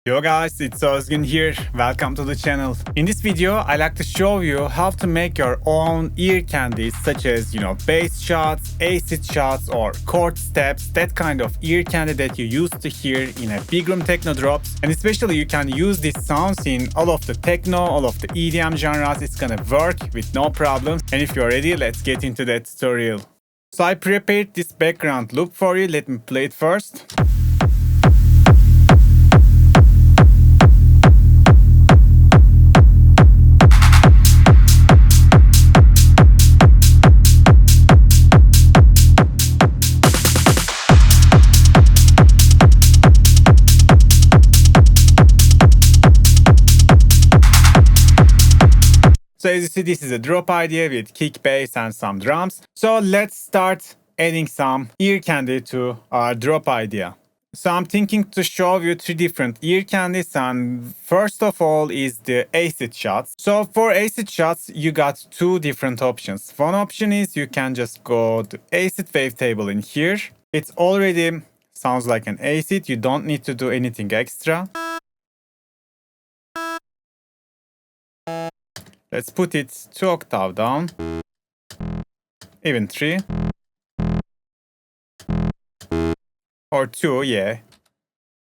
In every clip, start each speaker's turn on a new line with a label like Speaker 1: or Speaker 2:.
Speaker 1: Yo guys, it's Ozgun here. Welcome to the channel. In this video, I like to show you how to make your own ear candies such as, bass shots, acid shots or chord stabs, that kind of ear candy that you used to hear in a big room techno drops. And especially you can use these sounds in all of the techno, all of the EDM genres. It's gonna work with no problems. And if you're ready, let's get into that tutorial. So I prepared this background loop for you. Let me play it first. So as you see, this is a drop idea with kick, bass and some drums. So let's start adding some ear candy to our drop idea. So I'm thinking to show you three different ear candies, and first of all is the acid shots. So for acid shots, you got two different options. One option is you can just go to acid wavetable in here. It already sounds like an acid. You don't need to do anything extra. Let's put it 2 octaves down, even 3, or 2, yeah.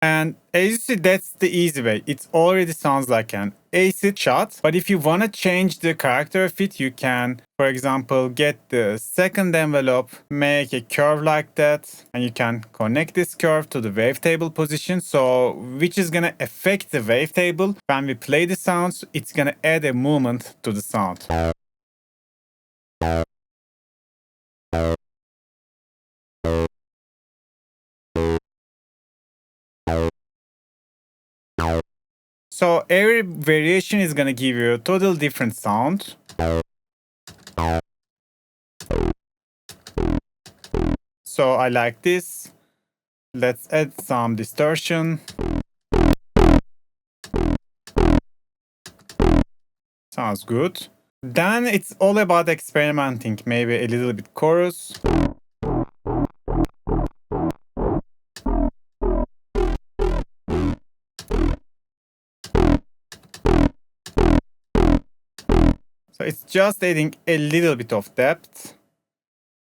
Speaker 1: And as you see, that's the easy way. It already sounds like an acid shot, but if you want to change the character of it, you can, for example, get the second envelope, make a curve like that, and you can connect this curve to the wavetable position, so which is gonna affect the wavetable. When we play the sounds, it's gonna add a movement to the sound. So every variation is gonna give you a total different sound. So I like this. Let's add some distortion. Sounds good. Then it's all about experimenting, maybe a little bit chorus. So it's just adding a little bit of depth,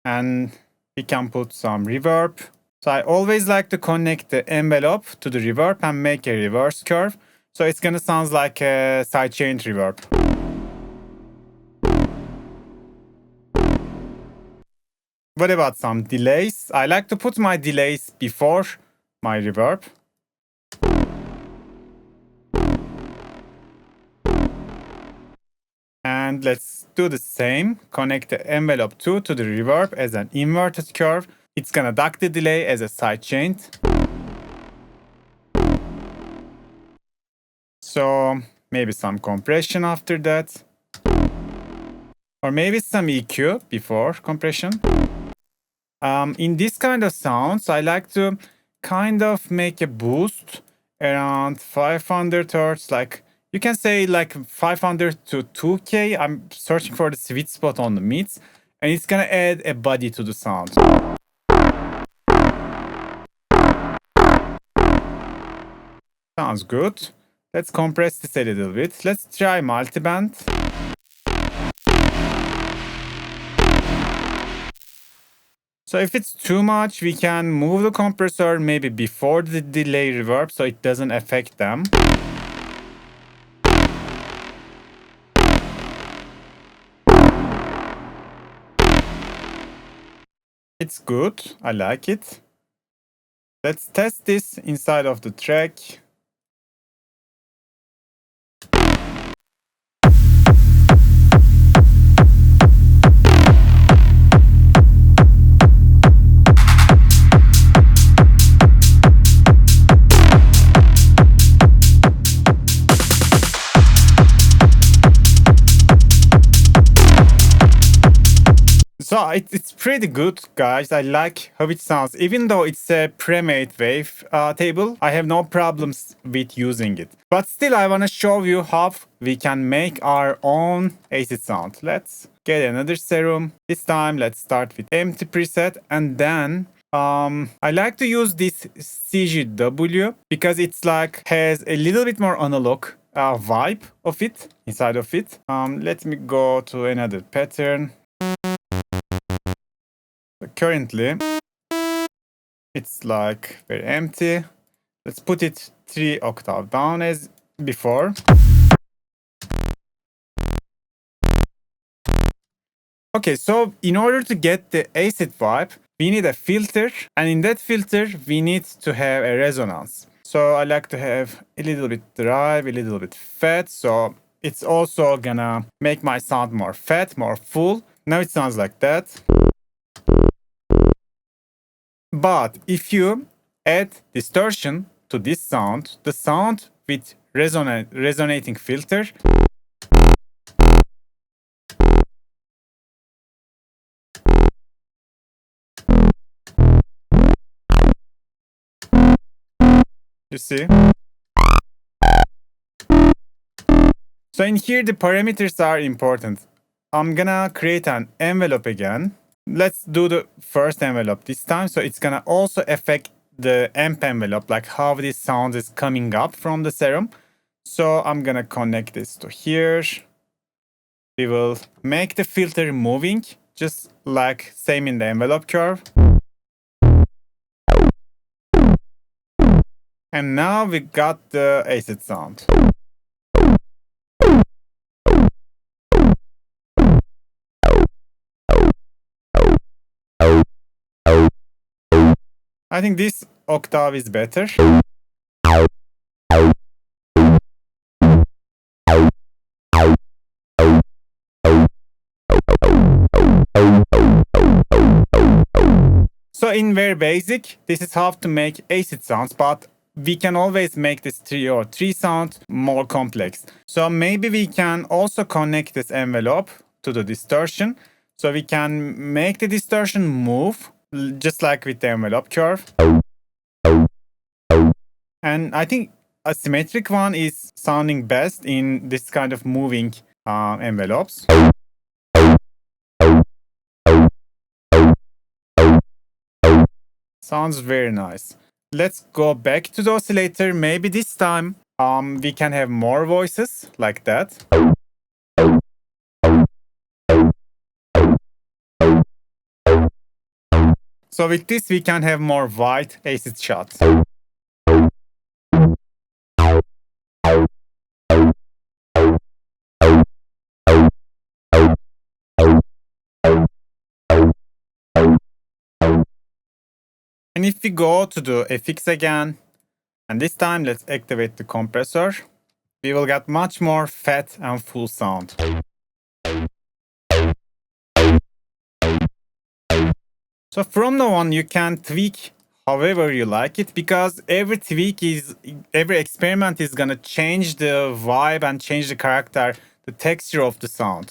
Speaker 1: and we can put some reverb. So I always like to connect the envelope to the reverb and make a reverse curve. So it's gonna sound like a sidechain reverb. What about some delays? I like to put my delays before my reverb. And let's do the same. Connect the envelope 2 to the reverb as an inverted curve. It's gonna duck the delay as a sidechain. So maybe some compression after that. Or maybe some EQ before compression. In this kind of sounds, I like to kind of make a boost around 500 hertz, like you can say like 500 to 2K. I'm searching for the sweet spot on the mids, and it's gonna add a body to the sound. Sounds good. Let's compress this a little bit. Let's try multiband. So if it's too much, we can move the compressor maybe before the delay reverb so it doesn't affect them. It's good. I like it. Let's test this inside of the track. So it's pretty good, guys. I like how it sounds. Even though it's a pre-made wave table, I have no problems with using it. But still, I want to show you how we can make our own acid sound. Let's get another Serum. This time, let's start with empty preset, and then I like to use this CGW because it's like has a little bit more analog vibe of it inside of it. Let me go to another pattern. Currently, it's like very empty. Let's put it 3 octaves down as before. Okay, so in order to get the acid vibe, we need a filter, and in that filter, we need to have a resonance. So I like to have a little bit drive, a little bit fat, so it's also gonna make my sound more fat, more full. Now it sounds like that. But if you add distortion to this sound, the sound with resonating filter, you see? So in here, the parameters are important. I'm gonna create an envelope again. Let's do the first envelope this time. So it's gonna also affect the amp envelope, like how this sound is coming up from the Serum. So I'm gonna connect this to here. We will make the filter moving, just like same in the envelope curve. And now we got the acid sound. I think this octave is better. So in very basic, this is how to make acid sounds, but we can always make this three sound more complex. So maybe we can also connect this envelope to the distortion. So we can make the distortion move, just like with the envelope curve. And I think a symmetric one is sounding best in this kind of moving envelopes. Sounds very nice. Let's go back to the oscillator. Maybe this time we can have more voices like that. So with this we can have more wide acid shots. And if we go to the FX again, and this time let's activate the compressor, we will get much more fat and full sound. So from now on you can tweak however you like it, because every experiment is gonna change the vibe and change the character, the texture of the sound.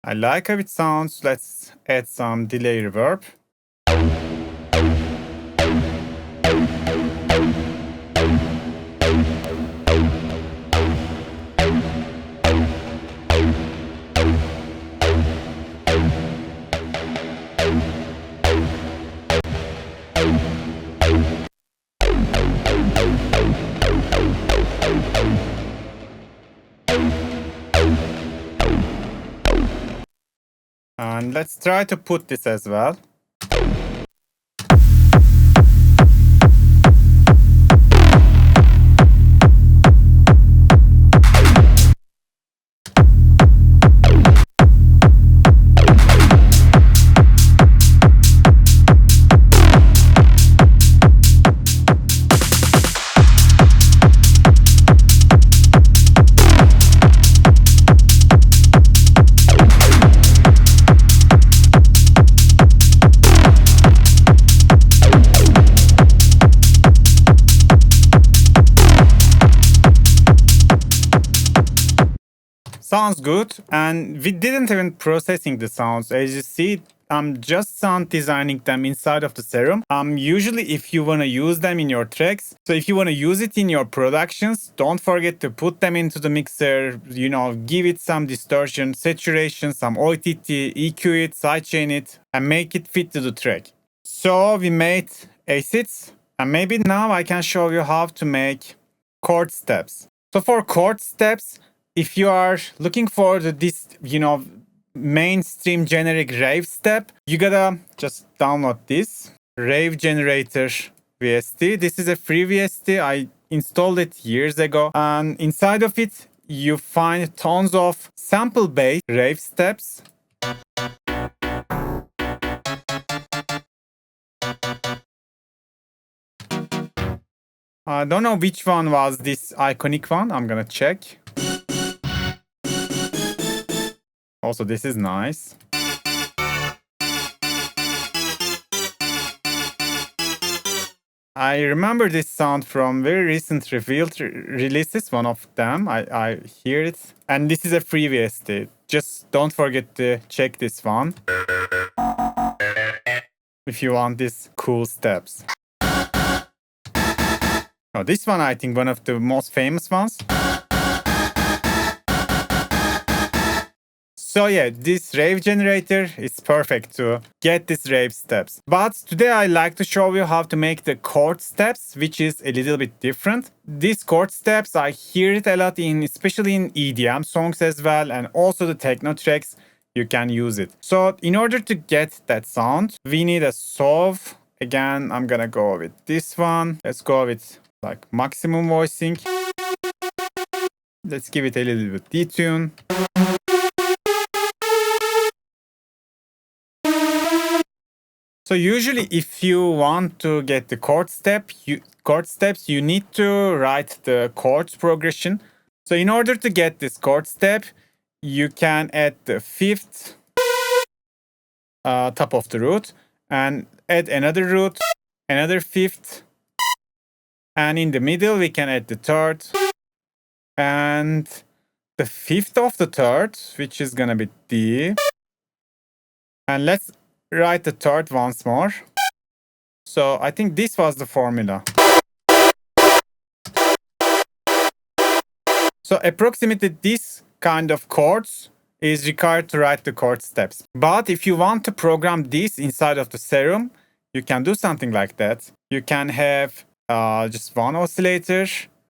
Speaker 1: I like how it sounds. Let's add some delay reverb. And let's try to put this as well. was good, and we didn't even processing the sounds. As you see, I'm just sound designing them inside of the Serum. Usually if you want to use them in your tracks, so if you want to use it in your productions, don't forget to put them into the mixer, give it some distortion, saturation, some OTT, EQ it, sidechain it, and make it fit to the track. So we made acids, and maybe now I can show you how to make chord stabs. So for chord stabs, if you are looking for this, mainstream generic Rave step, you gotta just download this Rave generator VST. This is a free VST. I installed it years ago, and inside of it you find tons of sample-based Rave steps. I don't know which one was this iconic one. I'm gonna check. Also, this is nice. I remember this sound from very recent revealed releases, one of them. I hear it. And this is a free VST. Just don't forget to check this one if you want these cool steps. Oh, this one, I think, one of the most famous ones. So yeah, this Rave generator is perfect to get these Rave steps. But today I like to show you how to make the chord steps, which is a little bit different. These chord steps, I hear it a lot especially in EDM songs as well, and also the techno tracks, you can use it. So in order to get that sound, we need a saw. Again, I'm gonna go with this one. Let's go with like maximum voicing. Let's give it a little bit detune. So usually if you want to get the chord steps, you need to write the chords progression. So in order to get this chord step, you can add the fifth top of the root and add another root, another fifth, and in the middle we can add the third and the fifth of the third, which is gonna be D. And let's write the third once more. So I think this was the formula. So approximately this kind of chords is required to write the chord steps. But if you want to program this inside of the Serum, you can do something like that. You can have just one oscillator,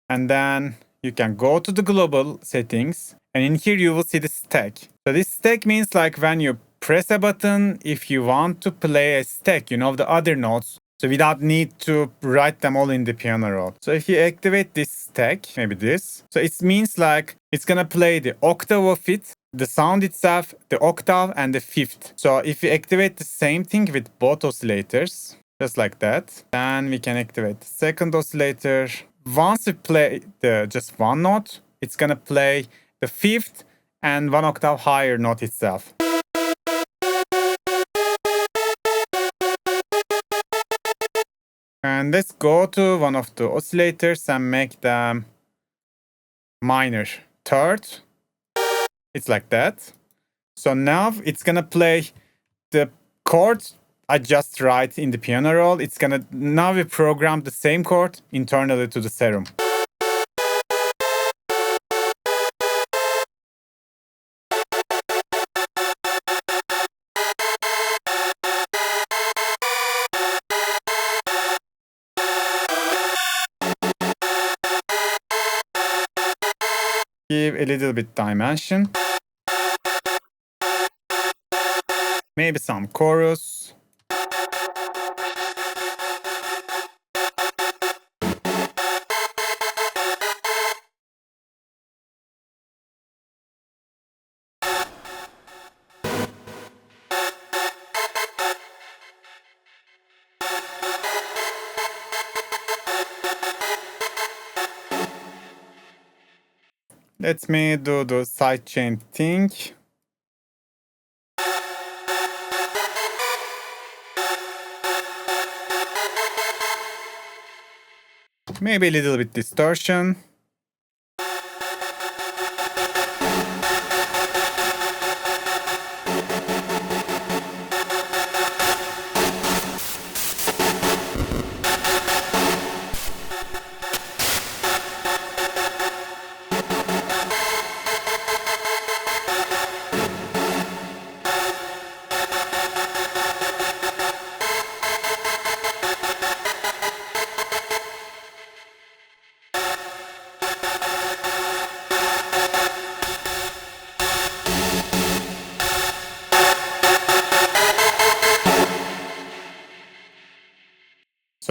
Speaker 1: and then you can go to the global settings, and in here you will see the stack. So this stack means like when you press a button, if you want to play a stack, the other notes, so without need to write them all in the piano roll. So if you activate this stack, maybe this, so it means like it's gonna play the octave of it, the sound itself, the octave, and the fifth. So if you activate the same thing with both oscillators, just like that, then we can activate the second oscillator. Once you play just one note, it's gonna play the fifth and one octave higher note itself. And let's go to one of the oscillators and make them minor third. It's like that. So now it's gonna play the chord I just write in the piano roll. It's gonna, now we program the same chord internally to the Serum. Give a little bit dimension. Maybe some chorus. Let me do the sidechain thing. Maybe a little bit distortion.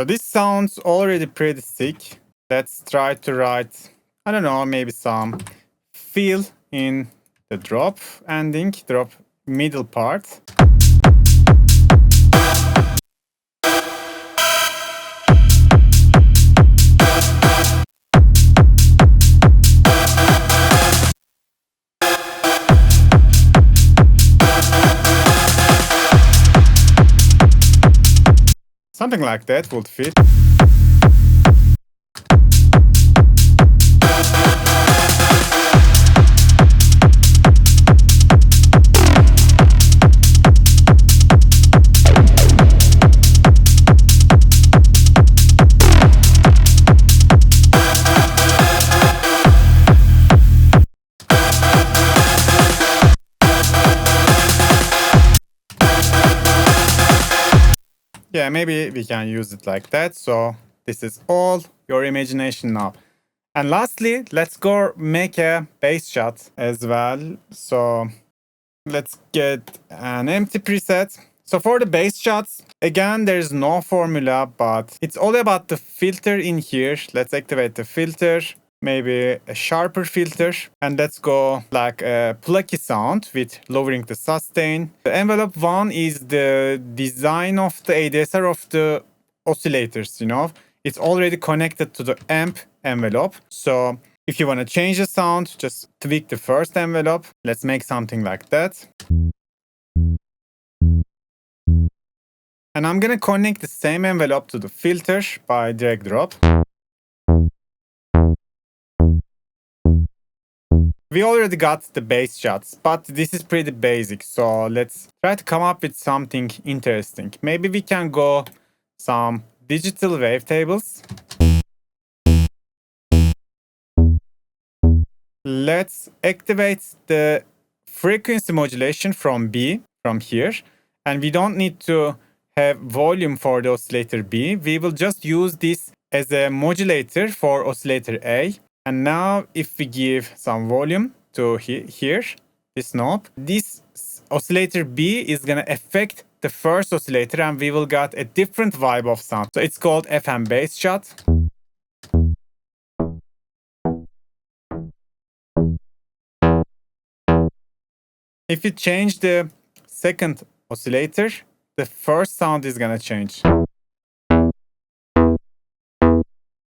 Speaker 1: So this sounds already pretty sick. Let's try to write, I don't know, maybe some feel in the drop ending, drop middle part. Something like that would fit. Yeah, maybe we can use it like that. So this is all your imagination now. And lastly, let's go make a bass shot as well. So let's get an empty preset. So for the bass shots, again, there's no formula, but it's all about the filter in here. Let's activate the filter, maybe a sharper filter, and let's go like a plucky sound with lowering the sustain. The envelope one is the design of the ADSR of the oscillators, you know. It's already connected to the amp envelope. So if you want to change the sound, just tweak the first envelope. Let's make something like that. And I'm gonna connect the same envelope to the filter by drag drop. We already got the bass shots, but this is pretty basic. So let's try to come up with something interesting. Maybe we can go some digital wavetables. Let's activate the frequency modulation from B, from here. And we don't need to have volume for the oscillator B. We will just use this as a modulator for oscillator A. And now if we give some volume to here, this knob, this oscillator B is gonna affect the first oscillator and we will get a different vibe of sound. So it's called FM bass shot. If you change the second oscillator, the first sound is gonna change.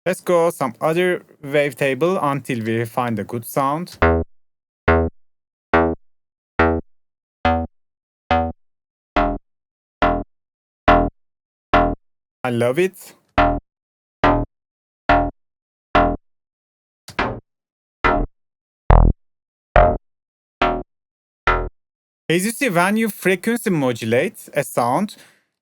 Speaker 1: Let's go some other wavetable until we find a good sound. I love it. As you see, when you frequency modulate a sound,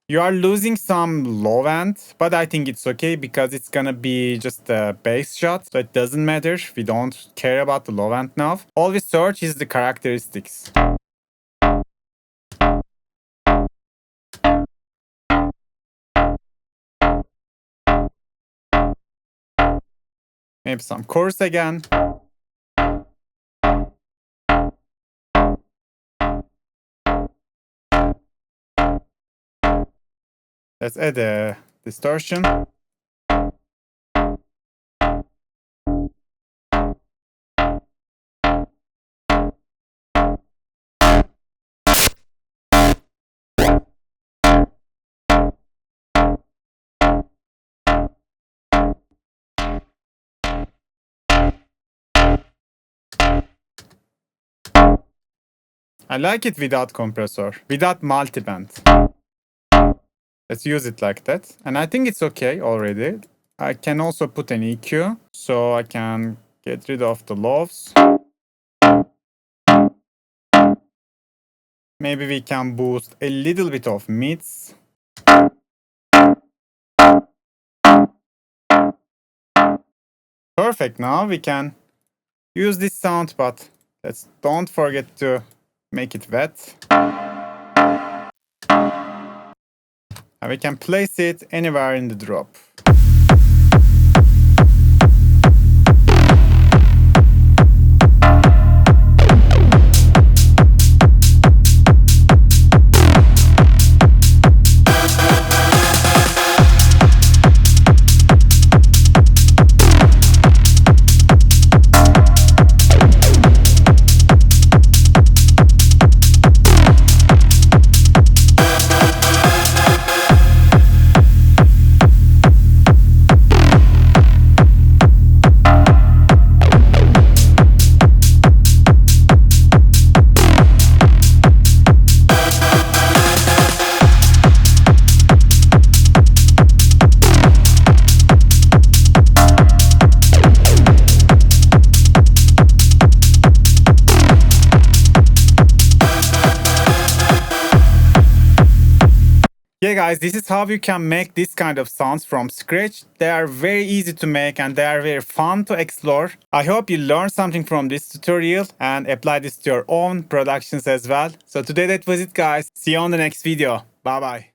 Speaker 1: you are losing some low end, but I think it's okay because it's gonna be just a bass shot, so it doesn't matter. We don't care about the low end now. All we search is the characteristics. Maybe some chorus again. Let's add a distortion. I like it without compressor, without multiband. Let's use it like that. And I think it's okay already. I can also put an EQ, so I can get rid of the lows. Maybe we can boost a little bit of mids. Perfect, now we can use this sound, but don't forget to make it wet. And we can place it anywhere in the drop. Yeah guys, this is how you can make this kind of sounds from scratch. They are very easy to make and they are very fun to explore. I hope you learned something from this tutorial and apply this to your own productions as well. So today that was it guys. See you on the next video. Bye bye.